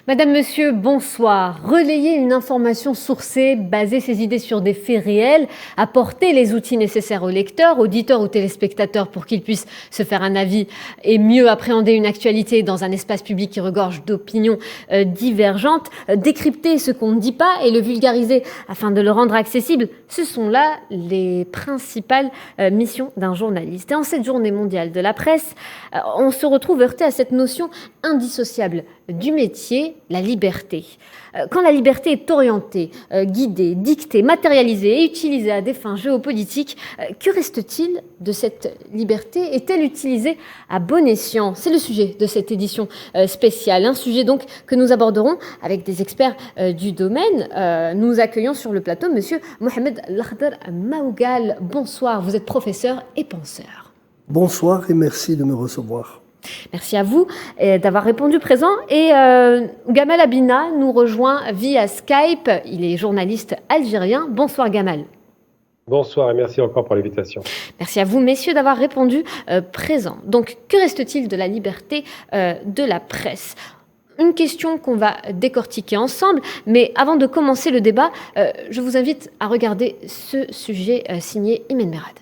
Madame, Monsieur, bonsoir. Relayer une information sourcée, baser ses idées sur des faits réels, apporter les outils nécessaires aux lecteurs, auditeurs ou téléspectateurs pour qu'ils puissent se faire un avis et mieux appréhender une actualité dans un espace public qui regorge d'opinions divergentes, décrypter ce qu'on ne dit pas et le vulgariser afin de le rendre accessible, ce sont là les principales missions d'un journaliste. Et en cette journée mondiale de la presse, on se retrouve heurté à cette notion indissociable du métier, la liberté. Quand la liberté est orientée, guidée, dictée, matérialisée et utilisée à des fins géopolitiques, que reste-t-il de cette liberté? Est-elle utilisée à bon escient? C'est le sujet de cette édition spéciale, un sujet donc que nous aborderons avec des experts du domaine. Nous accueillons sur le plateau Monsieur Mohamed Lakhdar Maougal. Bonsoir, vous êtes professeur et penseur. Bonsoir et merci de me recevoir. Merci à vous d'avoir répondu présent. Et Gamal Abina nous rejoint via Skype. Il est journaliste algérien. Bonsoir Gamal. Bonsoir et merci encore pour l'invitation. Merci à vous, messieurs, d'avoir répondu présent. Donc, que reste-t-il de la liberté de la presse ? Une question qu'on va décortiquer ensemble, mais avant de commencer le débat, je vous invite à regarder ce sujet signé Imen Merad.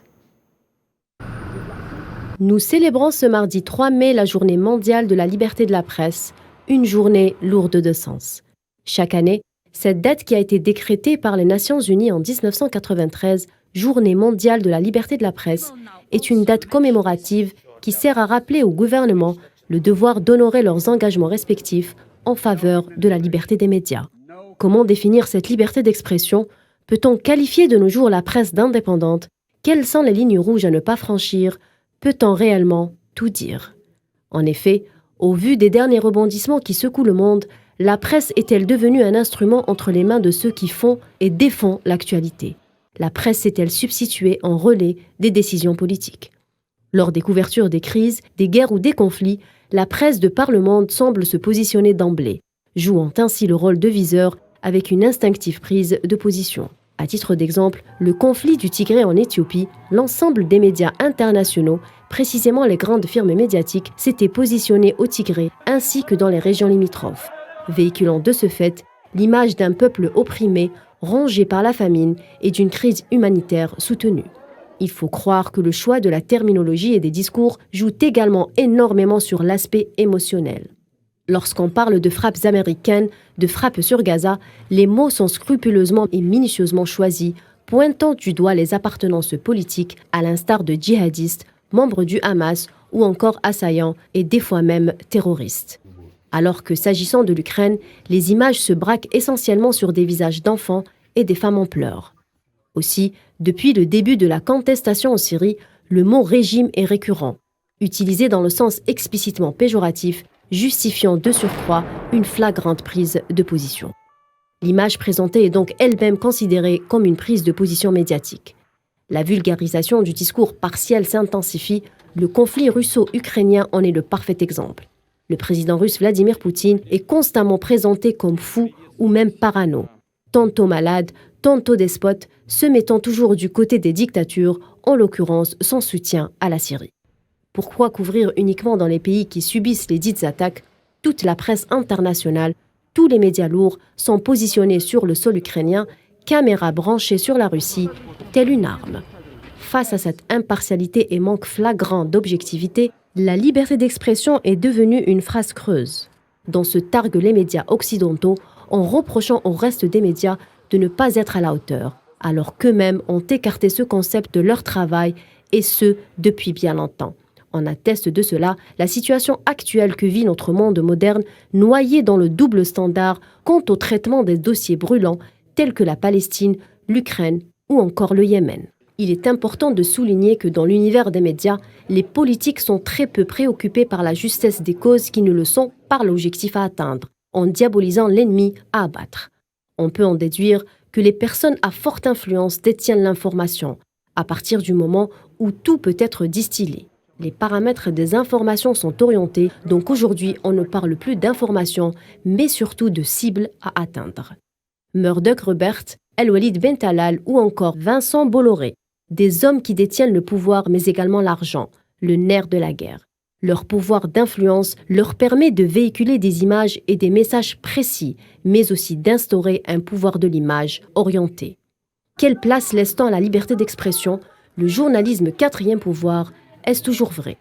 Nous célébrons ce mardi 3 mai la journée mondiale de la liberté de la presse, une journée lourde de sens. Chaque année, cette date qui a été décrétée par les Nations Unies en 1993, Journée mondiale de la liberté de la presse, est une date commémorative qui sert à rappeler au gouvernement le devoir d'honorer leurs engagements respectifs en faveur de la liberté des médias. Comment définir cette liberté d'expression? Peut-on qualifier de nos jours la presse d'indépendante? Quelles sont les lignes rouges à ne pas franchir? Peut-on réellement tout dire? En effet, au vu des derniers rebondissements qui secouent le monde, la presse est-elle devenue un instrument entre les mains de ceux qui font et défont l'actualité? La presse s'est-elle substituée en relais des décisions politiques? Lors des couvertures des crises, des guerres ou des conflits, la presse de par le monde semble se positionner d'emblée, jouant ainsi le rôle de viseur avec une instinctive prise de position. À titre d'exemple, le conflit du Tigré en Éthiopie, l'ensemble des médias internationaux, précisément les grandes firmes médiatiques, s'étaient positionnés au Tigré ainsi que dans les régions limitrophes, véhiculant de ce fait l'image d'un peuple opprimé, rongé par la famine et d'une crise humanitaire soutenue. Il faut croire que le choix de la terminologie et des discours joue également énormément sur l'aspect émotionnel. Lorsqu'on parle de frappes américaines, de frappes sur Gaza, les mots sont scrupuleusement et minutieusement choisis, pointant du doigt les appartenances politiques à l'instar de djihadistes, membres du Hamas ou encore assaillants et des fois même terroristes. Alors que s'agissant de l'Ukraine, les images se braquent essentiellement sur des visages d'enfants et des femmes en pleurs. Aussi, depuis le début de la contestation en Syrie, le mot régime est récurrent, utilisé dans le sens explicitement péjoratif, justifiant de surcroît une flagrante prise de position. L'image présentée est donc elle-même considérée comme une prise de position médiatique. La vulgarisation du discours partiel s'intensifie, le conflit russo-ukrainien en est le parfait exemple. Le président russe Vladimir Poutine est constamment présenté comme fou ou même parano, tantôt malade, tantôt despote, se mettant toujours du côté des dictatures, en l'occurrence son soutien à la Syrie. Pourquoi couvrir uniquement dans les pays qui subissent les dites attaques? Toute la presse internationale, tous les médias lourds sont positionnés sur le sol ukrainien, caméras branchées sur la Russie, telle une arme. Face à cette impartialité et manque flagrant d'objectivité, la liberté d'expression est devenue une phrase creuse, dont se targuent les médias occidentaux en reprochant au reste des médias de ne pas être à la hauteur, alors qu'eux-mêmes ont écarté ce concept de leur travail, et ce, depuis bien longtemps. En atteste de cela la situation actuelle que vit notre monde moderne, noyé dans le double standard quant au traitement des dossiers brûlants tels que la Palestine, l'Ukraine ou encore le Yémen. Il est important de souligner que dans l'univers des médias, les politiques sont très peu préoccupés par la justesse des causes qui ne le sont par l'objectif à atteindre, en diabolisant l'ennemi à abattre. On peut en déduire que les personnes à forte influence détiennent l'information, à partir du moment où tout peut être distillé. Les paramètres des informations sont orientés, donc aujourd'hui on ne parle plus d'informations, mais surtout de cibles à atteindre. Murdoch Robert, El Walid Bentalal ou encore Vincent Bolloré, des hommes qui détiennent le pouvoir mais également l'argent, le nerf de la guerre. Leur pouvoir d'influence leur permet de véhiculer des images et des messages précis, mais aussi d'instaurer un pouvoir de l'image orienté. Quelle place laisse-t-on à la liberté d'expression? Le journalisme quatrième pouvoir, est-ce toujours vrai?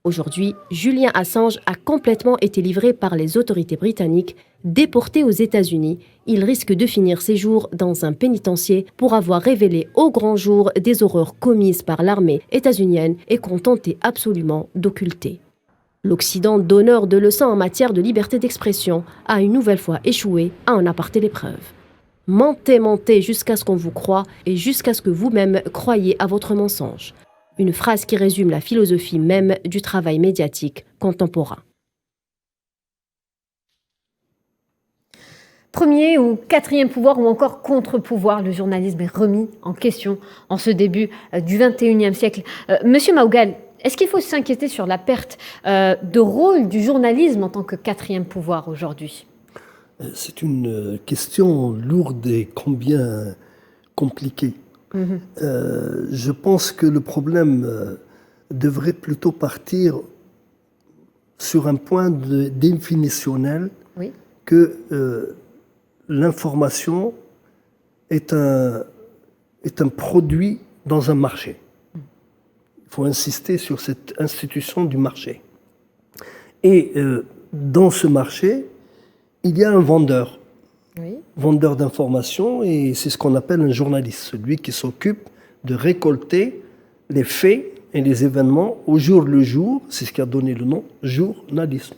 Aujourd'hui, Julian Assange a complètement été livré par les autorités britanniques. Déporté aux États-Unis, il risque de finir ses jours dans un pénitencier pour avoir révélé au grand jour des horreurs commises par l'armée états-unienne et qu'on tentait absolument d'occulter. L'Occident, donneur de leçons en matière de liberté d'expression, a une nouvelle fois échoué à en apporter les preuves. Mentez, mentez jusqu'à ce qu'on vous croie et jusqu'à ce que vous-même croyiez à votre mensonge. Une phrase qui résume la philosophie même du travail médiatique contemporain. Premier ou quatrième pouvoir ou encore contre-pouvoir, le journalisme est remis en question en ce début du XXIe siècle. Monsieur Maougal, est-ce qu'il faut s'inquiéter sur la perte de rôle du journalisme en tant que quatrième pouvoir aujourd'hui? C'est une question lourde et combien compliquée. Je pense que le problème devrait plutôt partir sur un point définitionnel, oui, que l'information est un produit dans un marché. Il faut insister sur cette institution du marché. Et dans ce marché, il y a un vendeur. oui, Vendeur d'informations, et c'est ce qu'on appelle un journaliste, celui qui s'occupe de récolter les faits et les événements au jour le jour, c'est ce qui a donné le nom journalisme.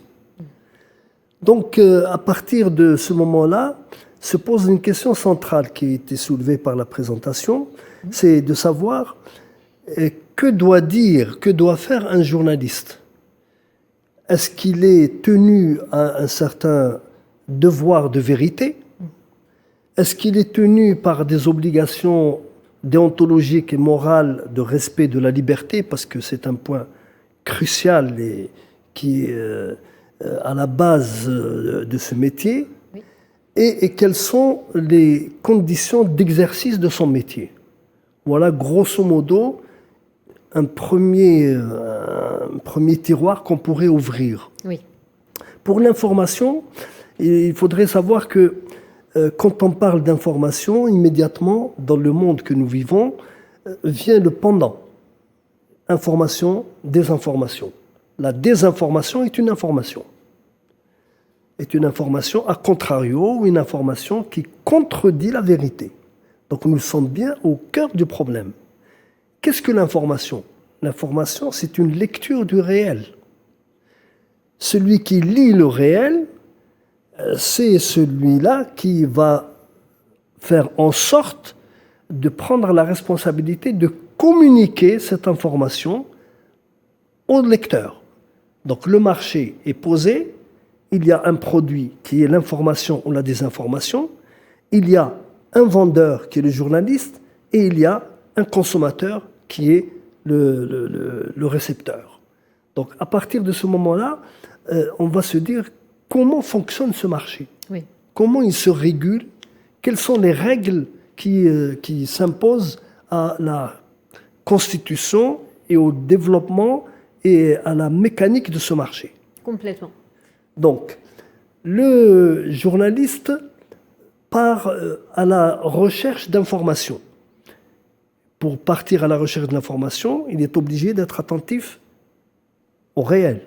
Donc à partir de ce moment-là, se pose une question centrale qui a été soulevée par la présentation, c'est de savoir que doit dire, que doit faire un journaliste. Est-ce qu'il est tenu à un certain devoir de vérité? Est-ce qu'il est tenu par des obligations déontologiques et morales de respect de la liberté, parce que c'est un point crucial et qui est à la base de ce métier, oui, et quelles sont les conditions d'exercice de son métier? Voilà, grosso modo, un premier tiroir qu'on pourrait ouvrir. oui. Pour l'information, il faudrait savoir que quand on parle d'information, immédiatement, dans le monde que nous vivons, vient le pendant. Information, désinformation. La désinformation est une information. Est une information à contrario, ou une information qui contredit la vérité. Donc nous sommes bien au cœur du problème. Qu'est-ce que l'information? L'information, c'est une lecture du réel. Celui qui lit le réel, c'est celui-là qui va faire en sorte de prendre la responsabilité de communiquer cette information au lecteur. Donc le marché est posé, il y a un produit qui est l'information ou la désinformation, il y a un vendeur qui est le journaliste et il y a un consommateur qui est le récepteur. Donc à partir de ce moment-là, on va se dire comment fonctionne ce marché, Oui. Comment il se régule, quelles sont les règles qui s'imposent à la constitution et au développement et à la mécanique de ce marché. Complètement. Donc, le journaliste part à la recherche d'informations. Pour partir à la recherche de l'information, il est obligé d'être attentif au réel.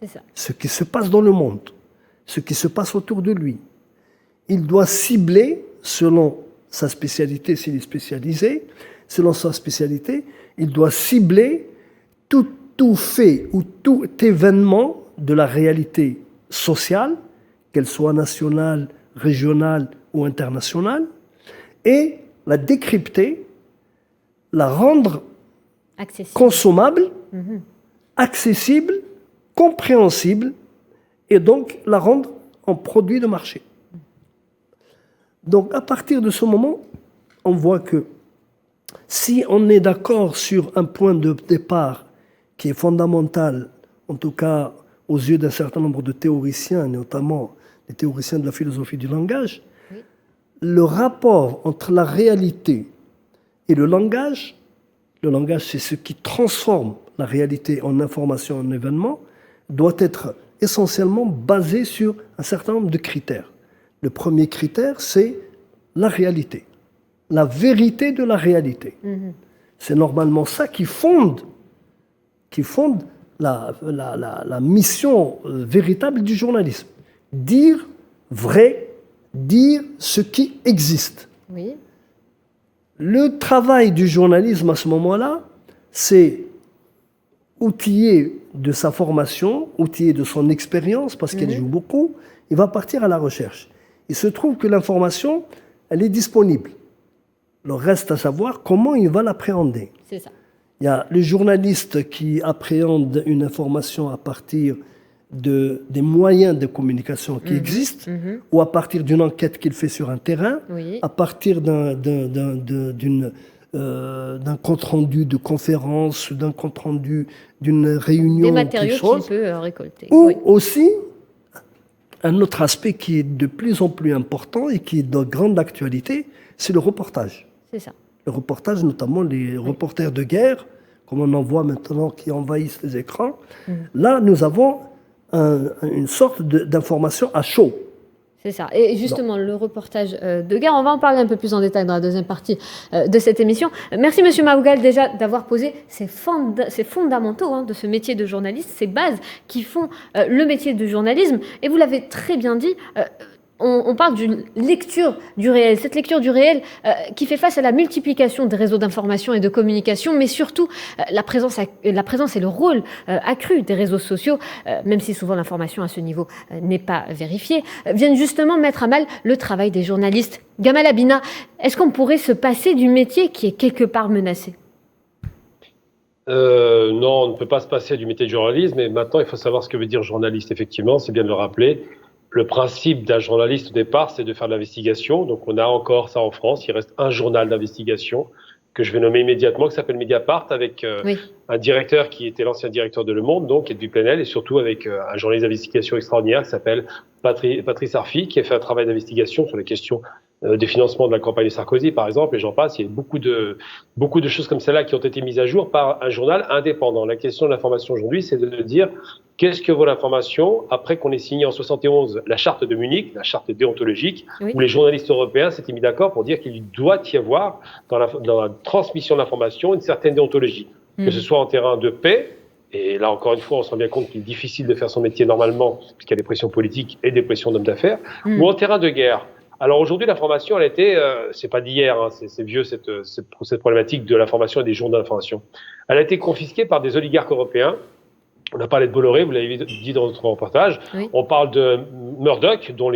C'est ça. Ce qui se passe dans le monde, ce qui se passe autour de lui. Il doit cibler, selon sa spécialité, s'il est spécialisé, selon sa spécialité, il doit cibler tout fait ou tout événement de la réalité sociale, qu'elle soit nationale, régionale ou internationale, et la décrypter, la rendre Accessible. consommable, accessible, compréhensible, et donc la rendre en produit de marché. Donc à partir de ce moment, on voit que si on est d'accord sur un point de départ qui est fondamental, en tout cas aux yeux d'un certain nombre de théoriciens, notamment les théoriciens de la philosophie du langage, oui, le rapport entre la réalité et le langage c'est ce qui transforme la réalité en information, en événement, doit être essentiellement basé sur un certain nombre de critères. Le premier critère, c'est la réalité, la vérité de la réalité. C'est normalement ça qui fonde la mission véritable du journalisme. Dire vrai, dire ce qui existe. Oui. Le travail du journalisme à ce moment-là, c'est outillé de sa formation, outillé de son expérience, parce qu'elle joue beaucoup, il va partir à la recherche. Il se trouve que l'information, elle est disponible. Le reste à savoir comment il va l'appréhender. C'est ça. Il y a le journaliste qui appréhende une information à partir des moyens de communication qui existent, ou à partir d'une enquête qu'il fait sur un terrain, Oui. à partir d'un compte-rendu de conférence, d'un compte-rendu d'une réunion, Des matériaux quelque chose, qu'il peut récolter. ou Oui. aussi un autre aspect qui est de plus en plus important et qui est de grande actualité, c'est le reportage. C'est ça. Le reportage, notamment les reporters de guerre, comme on en voit maintenant qui envahissent les écrans. Là, nous avons une sorte d'information à chaud. C'est ça. Et justement, le reportage de guerre, on va en parler un peu plus en détail dans la deuxième partie de cette émission. Merci, Monsieur Maougal, déjà d'avoir posé ces fondamentaux de ce métier de journaliste, ces bases qui font le métier de journalisme. Et vous l'avez très bien dit, on parle d'une lecture du réel. Cette lecture du réel qui fait face à la multiplication des réseaux d'information et de communication, mais surtout la présence et le rôle accru des réseaux sociaux, même si souvent l'information à ce niveau n'est pas vérifiée, viennent justement mettre à mal le travail des journalistes. Gamal Abina, est-ce qu'on pourrait se passer du métier qui est quelque part menacé ? Non, on ne peut pas se passer du métier de journaliste, mais maintenant il faut savoir ce que veut dire journaliste, effectivement, c'est bien de le rappeler. Le principe d'un journaliste au départ, c'est de faire de l'investigation. Donc on a encore ça en France, il reste un journal d'investigation que je vais nommer immédiatement, qui s'appelle Mediapart, avec un directeur qui était l'ancien directeur de Le Monde, donc Edwy Plenel, et surtout avec un journaliste d'investigation extraordinaire qui s'appelle Patrice Arfi, qui a fait un travail d'investigation sur les questions des financements de la campagne de Sarkozy, par exemple, et j'en passe. Il y a beaucoup de choses comme celle-là qui ont été mises à jour par un journal indépendant. La question de l'information aujourd'hui, c'est de dire qu'est-ce que vaut l'information après qu'on ait signé en 71 la charte de Munich, la charte déontologique, où les journalistes européens s'étaient mis d'accord pour dire qu'il doit y avoir dans la transmission de l'information une certaine déontologie, que ce soit en terrain de paix. Et là, encore une fois, on se rend bien compte qu'il est difficile de faire son métier normalement, puisqu'il y a des pressions politiques et des pressions d'hommes d'affaires, ou en terrain de guerre. Alors aujourd'hui, l'information, elle était, c'est pas d'hier, c'est vieux cette problématique de l'information et des journaux d'information. Elle a été confisquée par des oligarques européens. On a parlé de Bolloré, vous l'avez dit dans notre reportage. Oui. On parle de Murdoch, dont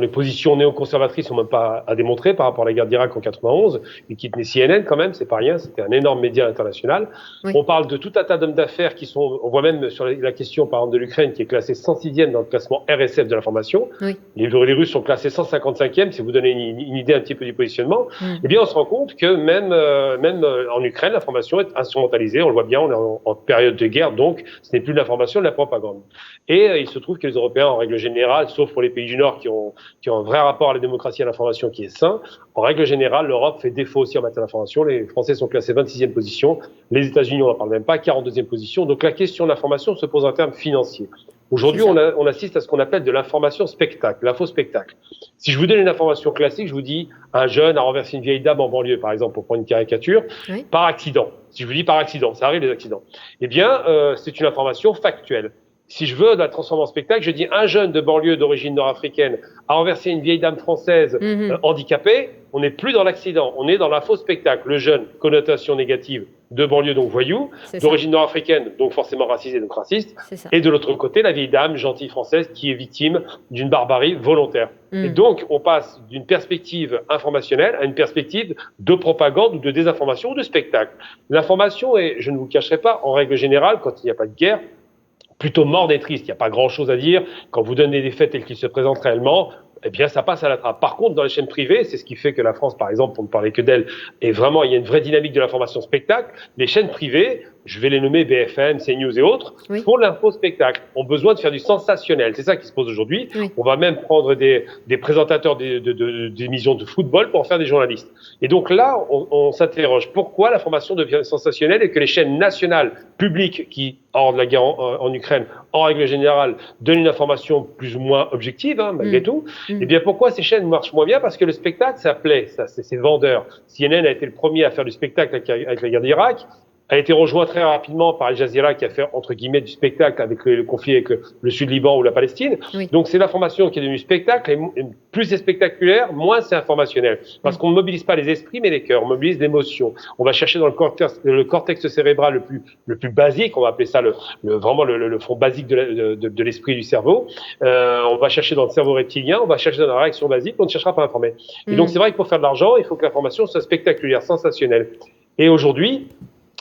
les positions néoconservatrices sont même pas à démontrer par rapport à la guerre d'Irak en 91. Il quitte CNN quand même, c'est pas rien, c'était un énorme média international. Oui. On parle de tout un tas d'hommes d'affaires qui sont, on voit même sur la question par exemple de l'Ukraine qui est classée 106e dans le classement RSF de l'information. Oui. Les Russes sont classés 155e, si vous donnez une idée un petit peu du positionnement. Eh bien on se rend compte que même en Ukraine, l'information est instrumentalisée, on le voit bien, on est en période de guerre, donc ce n'est plus de l'information, de la propagande. Et il se trouve que les Européens, en règle générale, sauf pour les pays du Nord qui ont un vrai rapport à la démocratie et à l'information qui est sain. En règle générale, l'Europe fait défaut aussi en matière d'information. Les Français sont classés 26e position. Les États-Unis, on n'en parle même pas, 42e position. Donc la question de l'information se pose en termes financiers. Aujourd'hui, on assiste à ce qu'on appelle de l'information spectacle, l'info-spectacle. Si je vous donne une information classique, je vous dis un jeune a renversé une vieille dame en banlieue, par exemple, pour prendre une caricature, par accident. Si je vous dis par accident, ça arrive les accidents. Eh bien, c'est une information factuelle. Si je veux la transformer en spectacle, je dis un jeune de banlieue d'origine nord-africaine a renversé une vieille dame française handicapée, on n'est plus dans l'accident, on est dans l'info spectacle. Le jeune, connotation négative, de banlieue, donc voyou, d'origine nord-africaine, donc forcément racisé, donc raciste, et de l'autre côté, la vieille dame gentille française qui est victime d'une barbarie volontaire. Et donc, on passe d'une perspective informationnelle à une perspective de propagande ou de désinformation ou de spectacle. L'information est, je ne vous cacherai pas, en règle générale, quand il n'y a pas de guerre, plutôt morne et triste. Il n'y a pas grand-chose à dire. Quand vous donnez des faits tels qu'ils se présentent réellement, eh bien, ça passe à la trappe. Par contre, dans les chaînes privées, c'est ce qui fait que la France, par exemple, pour ne parler que d'elle, est vraiment, il y a une vraie dynamique de l'information spectacle. Les chaînes privées je vais les nommer BFM, CNews et autres, Oui. font l'info-spectacle, ont besoin de faire du sensationnel. C'est ça qui se pose aujourd'hui. Oui. On va même prendre des présentateurs d'émissions de football pour en faire des journalistes. Et donc là, on s'interroge pourquoi l'information devient sensationnelle et que les chaînes nationales publiques qui, hors de la guerre en Ukraine, en règle générale, donnent une information plus ou moins objective, malgré tout. Eh bien, pourquoi ces chaînes marchent moins bien? Parce que le spectacle, ça plaît, ça, c'est vendeur. CNN a été le premier à faire du spectacle avec la guerre d'Irak, a été rejoint très rapidement par Al Jazeera qui a fait, entre guillemets, du spectacle avec le conflit avec le Sud-Liban ou la Palestine. Oui. Donc, c'est l'information qui est devenue spectacle, et plus c'est spectaculaire, moins c'est informationnel. Parce qu'on ne mobilise pas les esprits, mais les cœurs, on mobilise l'émotion. On va chercher dans le cortex cérébral le plus basique, on va appeler ça vraiment le fond basique de l'esprit du cerveau. On va chercher dans le cerveau reptilien, on va chercher dans la réaction basique, on ne cherchera pas à informer. Et donc, c'est vrai que pour faire de l'argent, il faut que l'information soit spectaculaire, sensationnelle. Et aujourd'hui,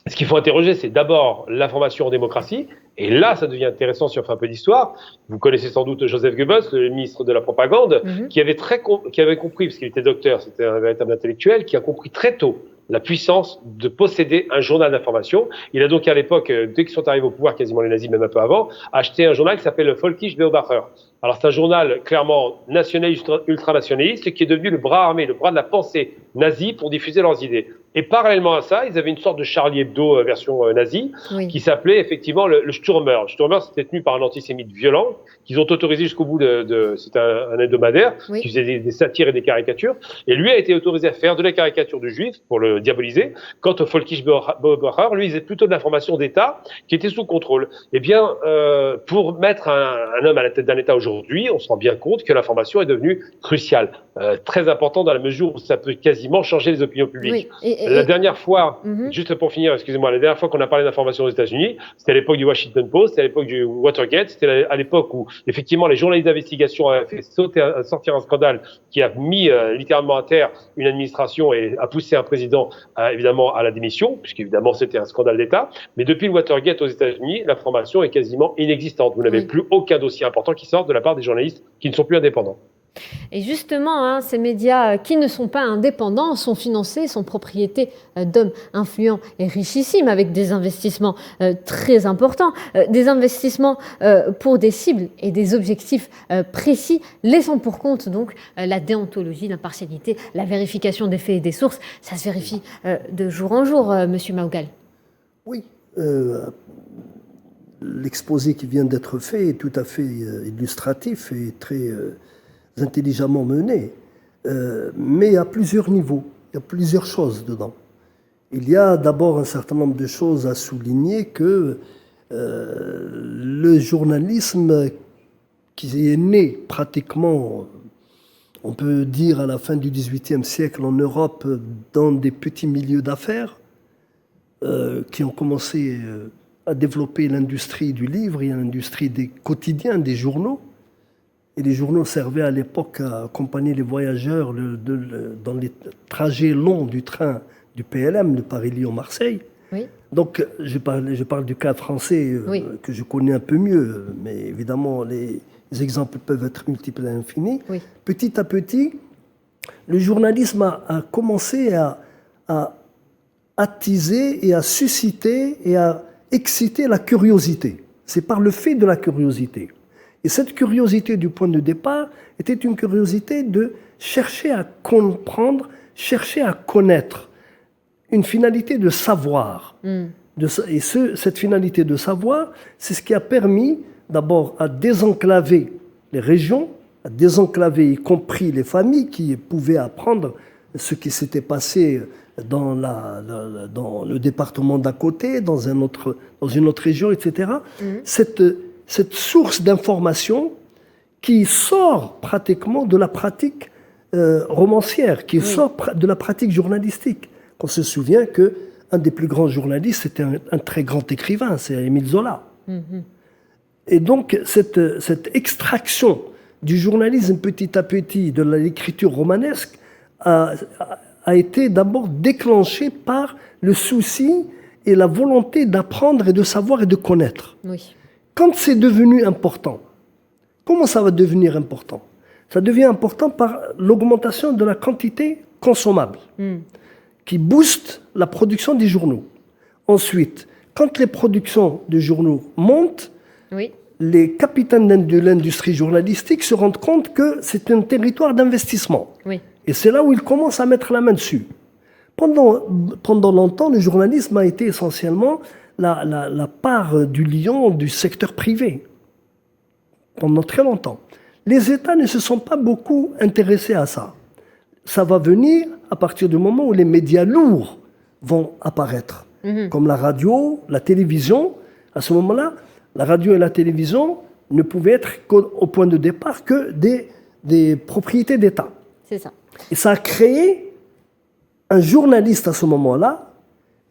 ce qu'il faut interroger, c'est d'abord l'information en démocratie. Et là, ça devient intéressant si on fait un peu d'histoire. Vous connaissez sans doute Joseph Goebbels, le ministre de la propagande, qui avait compris, parce qu'il était docteur, c'était un véritable intellectuel, qui a compris très tôt la puissance de posséder un journal d'information. Il a donc à l'époque, dès qu'ils sont arrivés au pouvoir, quasiment les nazis, même un peu avant, acheté un journal qui s'appelle le Völkische Beobachter. Alors c'est un journal clairement nationaliste, ultranationaliste, qui est devenu le bras armé, le bras de la pensée nazie pour diffuser leurs idées. Et parallèlement à ça, ils avaient une sorte de Charlie Hebdo version nazie, qui s'appelait effectivement le Stürmer. Le Stürmer, c'était tenu par un antisémite violent, qu'ils ont autorisé jusqu'au bout c'était un hebdomadaire, qui faisait des satires et des caricatures. Et lui a été autorisé à faire de la caricature du juif pour le diaboliser. Quant au Völkische Beobachter, lui, il faisait plutôt de l'information d'État qui était sous contrôle. Eh bien, pour mettre un homme à la tête d'un État aujourd'hui, on se rend bien compte que l'information est devenue cruciale, très importante dans la mesure où ça peut quasiment changer les opinions publiques. Oui. La dernière fois, juste pour finir, excusez-moi, la dernière fois qu'on a parlé d'information aux États-Unis, c'était à l'époque du Washington Post, c'était à l'époque du Watergate, c'était à l'époque où effectivement les journalistes d'investigation avaient fait sortir un scandale qui a mis littéralement à terre une administration et a poussé un président évidemment à la démission, puisqu'évidemment c'était un scandale d'État. Mais depuis le Watergate aux États-Unis, l'information est quasiment inexistante. Vous n'avez plus aucun dossier important qui sort de la part des journalistes qui ne sont plus indépendants. Et justement, ces médias qui ne sont pas indépendants sont financés, sont propriétés d'hommes influents et richissimes avec des investissements très importants, des investissements pour des cibles et des objectifs précis, laissant pour compte donc la déontologie, l'impartialité, la vérification des faits et des sources. Ça se vérifie de jour en jour, Monsieur Maougal. Oui. L'exposé qui vient d'être fait est tout à fait illustratif et très intelligemment mené, mais à plusieurs niveaux, il y a plusieurs choses dedans. Il y a d'abord un certain nombre de choses à souligner que le journalisme qui est né pratiquement, on peut dire à la fin du XVIIIe siècle en Europe, dans des petits milieux d'affaires qui ont commencé à développer l'industrie du livre et l'industrie des quotidiens, des journaux. Et les journaux servaient à l'époque à accompagner les voyageurs dans les trajets longs du train du PLM, de Paris-Lyon-Marseille. Oui. Donc, je parle du cas français que je connais un peu mieux, mais évidemment, les exemples peuvent être multiples et infinis. Oui. Petit à petit, le journalisme a commencé à attiser et à susciter et à exciter la curiosité. C'est par le fait de la curiosité. Et cette curiosité du point de départ était une curiosité de chercher à comprendre, chercher à connaître, une finalité de savoir. Et cette finalité de savoir, c'est ce qui a permis d'abord à désenclaver les régions, à désenclaver y compris les familles qui pouvaient apprendre ce qui s'était passé dans le département d'à côté, dans une autre région, etc. Cette source d'information qui sort pratiquement de la pratique romancière, qui sort de la pratique journalistique. On se souvient qu'un des plus grands journalistes, c'était un très grand écrivain, c'est Émile Zola. Et donc, cette extraction du journalisme petit à petit de l'écriture romanesque a été d'abord déclenchée par le souci et la volonté d'apprendre et de savoir et de connaître. Oui. Quand c'est devenu important, comment ça va devenir important? Ça devient important par l'augmentation de la quantité consommable, qui booste la production des journaux. Ensuite, Quand les productions de journaux montent, Oui. les capitaines de l'industrie journalistique se rendent compte que c'est un territoire d'investissement. Oui. Et c'est là où ils commencent à mettre la main dessus. Pendant longtemps, le journalisme a été essentiellement la part du lion du secteur privé. Pendant très longtemps. Les États ne se sont pas beaucoup intéressés à ça. Ça va venir à partir du moment où les médias lourds vont apparaître, comme la radio, la télévision. À ce moment-là, la radio et la télévision ne pouvaient être au point de départ que des propriétés d'État. C'est ça. Et ça a créé un journaliste à ce moment-là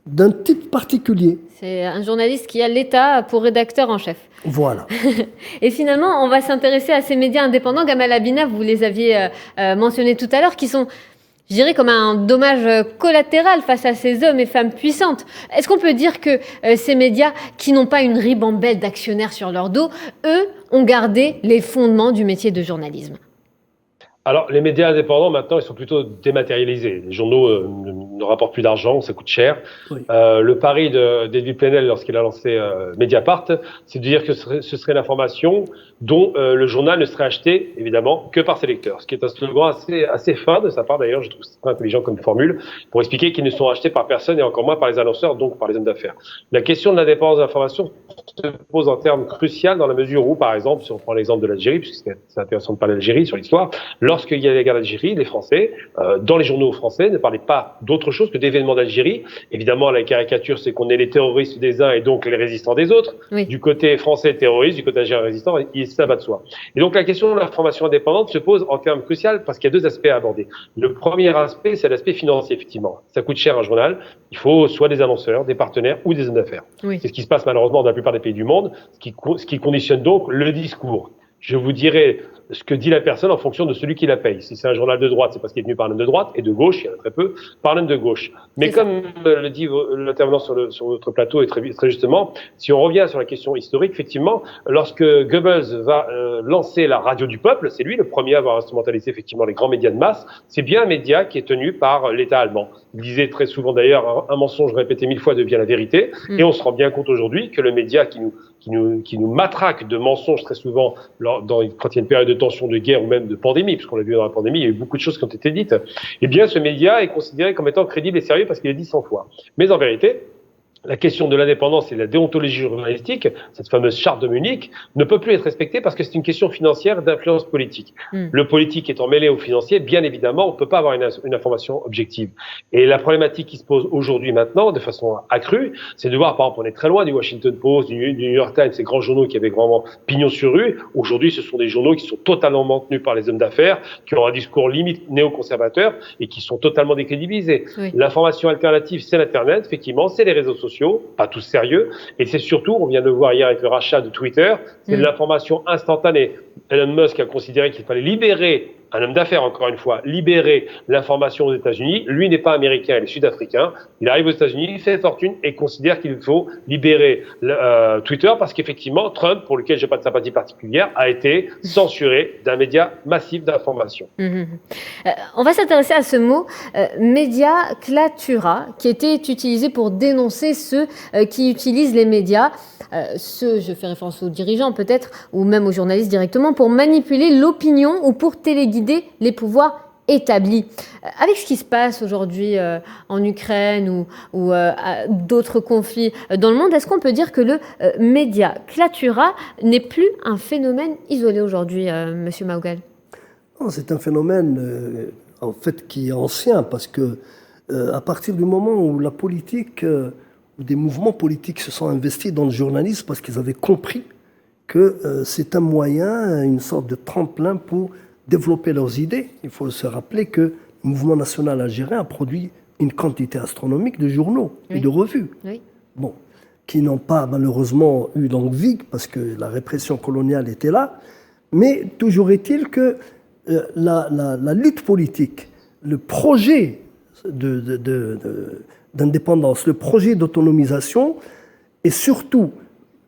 d'un type particulier. C'est un journaliste qui a l'État pour rédacteur en chef. Voilà. Et finalement, on va s'intéresser à ces médias indépendants. Gamal Abina, vous les aviez mentionnés tout à l'heure, qui sont, je dirais, comme un dommage collatéral face à ces hommes et femmes puissantes. Est-ce qu'on peut dire que ces médias qui n'ont pas une ribambelle d'actionnaires sur leur dos, eux, ont gardé les fondements du métier de journalisme ? Alors, les médias indépendants, maintenant, ils sont plutôt dématérialisés. Les journaux ne rapportent plus d'argent, ça coûte cher. Oui. Le pari d'Edwy Plenel, lorsqu'il a lancé Mediapart, c'est de dire que ce serait l'information dont le journal ne serait acheté, évidemment, que par ses lecteurs. Ce qui est un slogan assez fin de sa part, d'ailleurs, je trouve c'est très intelligent comme formule, pour expliquer qu'ils ne sont achetés par personne et encore moins par les annonceurs, donc par les hommes d'affaires. La question de l'indépendance de l'information se pose en termes cruciaux dans la mesure où, par exemple, si on prend l'exemple de l'Algérie, puisque c'est intéressant de parler d'Algérie sur l'histoire, lorsqu'il y a la guerre d'Algérie, les Français, dans les journaux français, ne parlaient pas d'autre chose que d'événements d'Algérie. Évidemment, la caricature, c'est qu'on est les terroristes des uns et donc les résistants des autres. Oui. Du côté français, terroristes, du côté algérien, résistants, ça va de soi. Et donc, la question de l'information indépendante se pose en termes cruciaux parce qu'il y a deux aspects à aborder. Le premier aspect, c'est l'aspect financier, effectivement. Ça coûte cher un journal. Il faut soit des annonceurs, des partenaires ou des hommes d'affaires. Oui. C'est ce qui se passe malheureusement dans la plupart des pays du monde, ce qui conditionne donc le discours. Je vous dirai ce que dit la personne en fonction de celui qui la paye. Si c'est un journal de droite, c'est parce qu'il est tenu par un homme de droite, et de gauche, il y en a très peu, par un homme de gauche. Mais comme le dit l'intervenant sur votre plateau, et très justement, si on revient sur la question historique, effectivement, lorsque Goebbels va lancer la radio du peuple, c'est lui le premier à avoir instrumentalisé effectivement les grands médias de masse, c'est bien un média qui est tenu par l'État allemand. Il disait très souvent d'ailleurs, un mensonge répété 1000 fois devient la vérité, et on se rend bien compte aujourd'hui que le média qui nous matraque de mensonges très souvent quand il y a une période de tension, de guerre ou même de pandémie, puisqu'on l'a vu dans la pandémie, il y a eu beaucoup de choses qui ont été dites, eh bien ce média est considéré comme étant crédible et sérieux parce qu'il est dit 100 fois. Mais en vérité, la question de l'indépendance et de la déontologie journalistique, cette fameuse charte de Munich, ne peut plus être respectée parce que c'est une question financière d'influence politique. Le politique étant mêlé au financier, bien évidemment, on ne peut pas avoir une information objective. Et la problématique qui se pose aujourd'hui, maintenant, de façon accrue, c'est de voir, par exemple, on est très loin du Washington Post, du New York Times, ces grands journaux qui avaient vraiment pignon sur rue. Aujourd'hui, ce sont des journaux qui sont totalement maintenus par les hommes d'affaires, qui ont un discours limite néoconservateur et qui sont totalement décrédibilisés. Oui. L'information alternative, c'est l'Internet, effectivement, c'est les réseaux sociaux, pas tous sérieux, et c'est surtout, on vient de le voir hier avec le rachat de Twitter, c'est de l'information instantanée. Elon Musk a considéré qu'il fallait libérer, un homme d'affaires encore une fois, libérer l'information aux États-Unis. Lui n'est pas américain, il est sud-africain. Il arrive aux États-Unis, il fait fortune et considère qu'il faut libérer Twitter parce qu'effectivement, Trump, pour lequel j'ai pas de sympathie particulière, a été censuré d'un média massif d'information. On va s'intéresser à ce mot médiaclatura qui était utilisé pour dénoncer ceux qui utilisent les médias, je fais référence aux dirigeants peut-être, ou même aux journalistes directement, pour manipuler l'opinion ou pour téléguider les pouvoirs établis. Avec ce qui se passe aujourd'hui en Ukraine ou d'autres conflits dans le monde, est-ce qu'on peut dire que le médiaclatura n'est plus un phénomène isolé aujourd'hui, Monsieur Maougal ? Non, c'est un phénomène en fait qui est ancien parce que à partir du moment où la politique, des mouvements politiques se sont investis dans le journalisme parce qu'ils avaient compris que c'est un moyen, une sorte de tremplin pour développer leurs idées. Il faut se rappeler que le mouvement national algérien a produit une quantité astronomique de journaux et de revues, qui n'ont pas malheureusement eu longue vie parce que la répression coloniale était là. Mais toujours est-il que la lutte politique, le projet d'indépendance, le projet d'autonomisation et surtout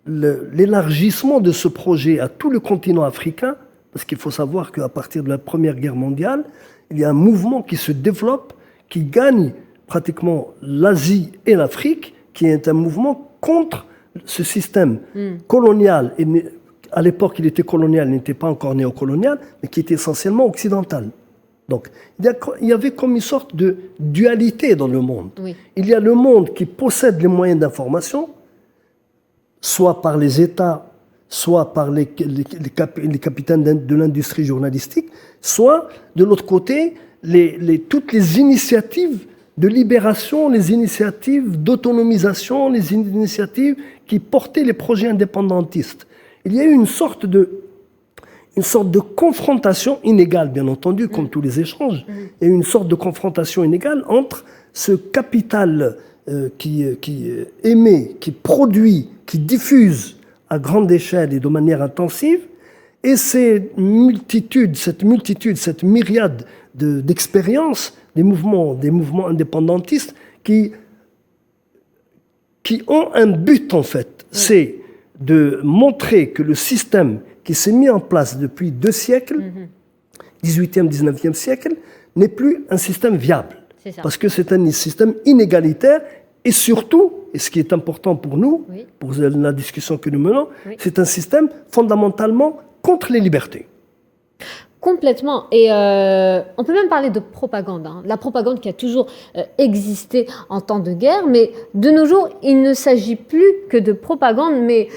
l'élargissement de ce projet à tout le continent africain, parce qu'il faut savoir qu'à partir de la Première Guerre mondiale, il y a un mouvement qui se développe, qui gagne pratiquement l'Asie et l'Afrique, qui est un mouvement contre ce système colonial, et à l'époque il était colonial, il n'était pas encore néocolonial, mais qui était essentiellement occidental. Donc il y avait comme une sorte de dualité dans le monde. Oui. Il y a le monde qui possède les moyens d'information, soit par les États, soit par les capitaines de l'industrie journalistique, soit de l'autre côté, toutes les initiatives de libération, les initiatives d'autonomisation, les initiatives qui portaient les projets indépendantistes. Il y a eu une sorte de confrontation inégale, bien entendu, comme tous les échanges, et une sorte de confrontation inégale entre ce capital qui émet, qui produit, qui diffuse à grande échelle et de manière intensive, et cette multitude, cette myriade d'expériences, des mouvements indépendantistes qui ont un but, en fait, c'est de montrer que le système qui s'est mis en place depuis 2 siècles, 18e, 19e siècle, n'est plus un système viable. Parce que c'est un système inégalitaire et surtout, et ce qui est important pour nous, pour la discussion que nous menons, c'est un système fondamentalement contre les libertés. Complètement. Et on peut même parler de propagande. La propagande qui a toujours existé en temps de guerre, mais de nos jours, il ne s'agit plus que de propagande, mais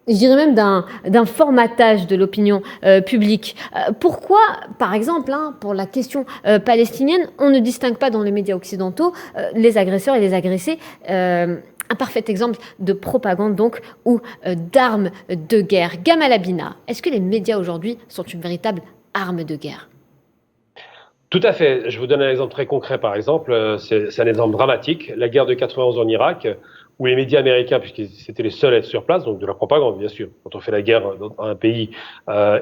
je dirais même d'un formatage de l'opinion publique. Pourquoi, par exemple, pour la question palestinienne, on ne distingue pas dans les médias occidentaux les agresseurs et les agressés un parfait exemple de propagande donc ou d'armes de guerre. Gamal Abina, est-ce que les médias aujourd'hui sont une véritable arme de guerre? Tout à fait. Je vous donne un exemple très concret, par exemple. C'est un exemple dramatique. La guerre de 91 en Irak, où les médias américains, puisqu'ils étaient les seuls à être sur place, donc de la propagande, bien sûr. Quand on fait la guerre dans un pays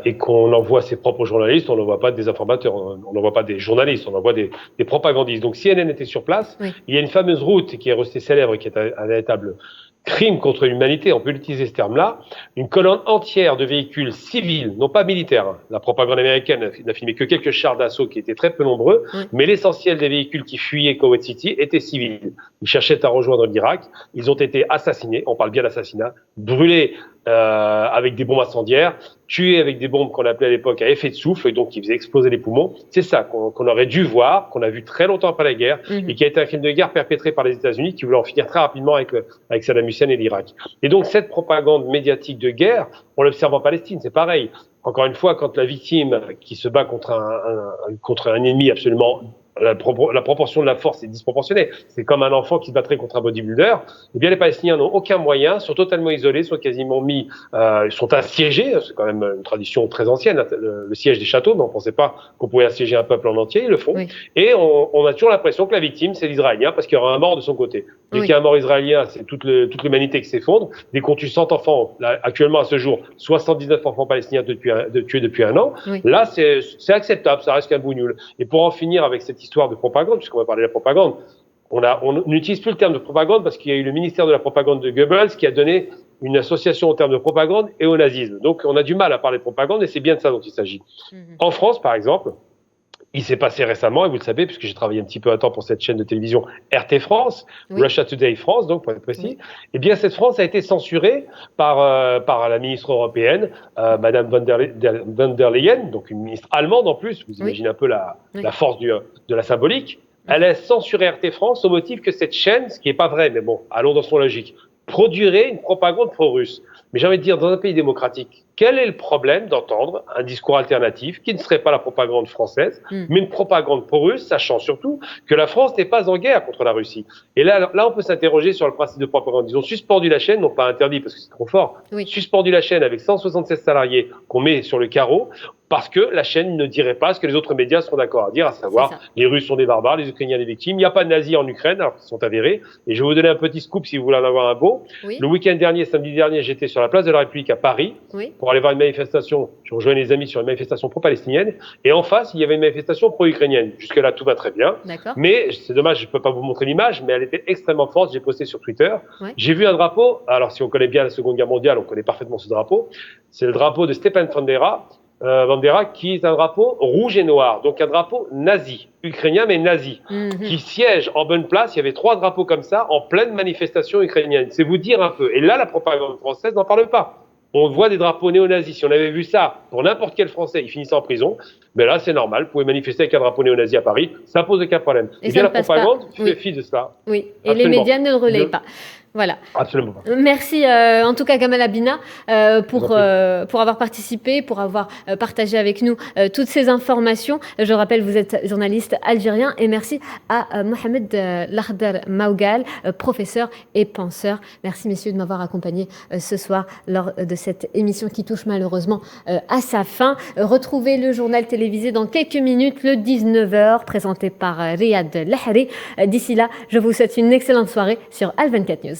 et qu'on envoie ses propres journalistes, on n'envoie pas des informateurs, on n'envoie pas des journalistes, on envoie des propagandistes. Donc CNN était sur place. Il y a une fameuse route qui est restée célèbre, qui est un véritable crime contre l'humanité, on peut utiliser ce terme-là, une colonne entière de véhicules civils, non pas militaires. La propagande américaine n'a filmé que quelques chars d'assaut qui étaient très peu nombreux, mais l'essentiel des véhicules qui fuyaient Kuwait City étaient civils. Ils cherchaient à rejoindre l'Irak, ils ont été assassinés, on parle bien d'assassinat, brûlés avec des bombes incendiaires, tués avec des bombes qu'on appelait à l'époque à effet de souffle, et donc qui faisaient exploser les poumons. C'est ça qu'on aurait dû voir, qu'on a vu très longtemps après la guerre, et qui a été un crime de guerre perpétré par les États-Unis, qui voulaient en finir très rapidement avec Saddam Hussein et l'Irak. Et donc cette propagande médiatique de guerre, on l'observe en Palestine, c'est pareil. Encore une fois, quand la victime qui se bat contre un ennemi absolument, la proportion de la force est disproportionnée. C'est comme un enfant qui se battrait contre un bodybuilder. Eh bien, les Palestiniens n'ont aucun moyen, sont totalement isolés, sont quasiment sont assiégés. C'est quand même une tradition très ancienne, le siège des châteaux, mais on ne pensait pas qu'on pouvait assiéger un peuple en entier. Ils le font. Et on a toujours l'impression que la victime, c'est l'Israélien, parce qu'il y aura un mort de son côté. Dès qu'il y a un mort israélien, c'est toute l'humanité qui s'effondre. Dès qu'on tue 100 enfants, là, actuellement à ce jour, 79 enfants palestiniens tués depuis un an. Là, c'est acceptable, ça reste qu'un bougnoul. Et pour en finir avec cette histoire de propagande, puisqu'on va parler de la propagande, on n'utilise plus le terme de propagande parce qu'il y a eu le ministère de la propagande de Goebbels qui a donné une association au terme de propagande et au nazisme. Donc on a du mal à parler de propagande et c'est bien de ça dont il s'agit. En France, par exemple, il s'est passé récemment, et vous le savez, puisque j'ai travaillé un petit peu à temps pour cette chaîne de télévision RT France, Russia Today France, donc pour être précis, eh bien cette France a été censurée par la ministre européenne, Madame von der Leyen, donc une ministre allemande en plus, vous imaginez un peu la force de la symbolique. Elle a censuré RT France au motif que cette chaîne, ce qui n'est pas vrai, mais bon, allons dans son logique, produirait une propagande pro-russe. Mais j'ai envie de dire, dans un pays démocratique, quel est le problème d'entendre un discours alternatif qui ne serait pas la propagande française, mais une propagande pro-russe, sachant surtout que la France n'est pas en guerre contre la Russie. Et là, on peut s'interroger sur le principe de propagande. Ils ont suspendu la chaîne, non pas interdit parce que c'est trop fort, suspendu la chaîne avec 176 salariés qu'on met sur le carreau, parce que la chaîne ne dirait pas ce que les autres médias seront d'accord à dire, à savoir les Russes sont des barbares, les Ukrainiens des victimes, il n'y a pas de nazis en Ukraine, alors qu'ils sont avérés. Et je vais vous donner un petit scoop si vous voulez en avoir un beau. Le week-end dernier, samedi dernier, j'étais sur la place de la République à Paris pour aller voir une manifestation. Je rejoins les amis sur une manifestation pro-palestinienne. Et en face, il y avait une manifestation pro-ukrainienne. Jusque-là, tout va très bien. Mais c'est dommage, je ne peux pas vous montrer l'image, mais elle était extrêmement forte. J'ai posté sur Twitter. J'ai vu un drapeau. Alors, si on connaît bien la Seconde Guerre mondiale, on connaît parfaitement ce drapeau. C'est le drapeau de Stepan Bandera, bandera, qui est un drapeau rouge et noir, donc un drapeau nazi, ukrainien mais nazi, qui siège en bonne place. Il y avait 3 drapeaux comme ça en pleine manifestation ukrainienne. C'est vous dire un peu. Et là, la propagande française n'en parle pas. On voit des drapeaux néo-nazis. Si on avait vu ça pour n'importe quel Français, il finissait en prison. Mais là, c'est normal. Vous pouvez manifester avec un drapeau néo-nazi à Paris. Ça pose aucun problème. Et bien, ça la propagande fait oui. fi de cela. Oui, et Absolument. les médias ne le relayent pas. Voilà. Absolument pas. Merci en tout cas Gamal Abina pour avoir participé, pour avoir partagé avec nous toutes ces informations. Je rappelle, vous êtes journaliste algérien, et merci à Mohamed Lakhdar Maougal, professeur et penseur. Merci messieurs de m'avoir accompagné ce soir lors de cette émission qui touche malheureusement à sa fin. Retrouvez le journal télévisé dans quelques minutes, le 19h, présenté par Riyad Lahri. D'ici là, je vous souhaite une excellente soirée sur Al 24 News.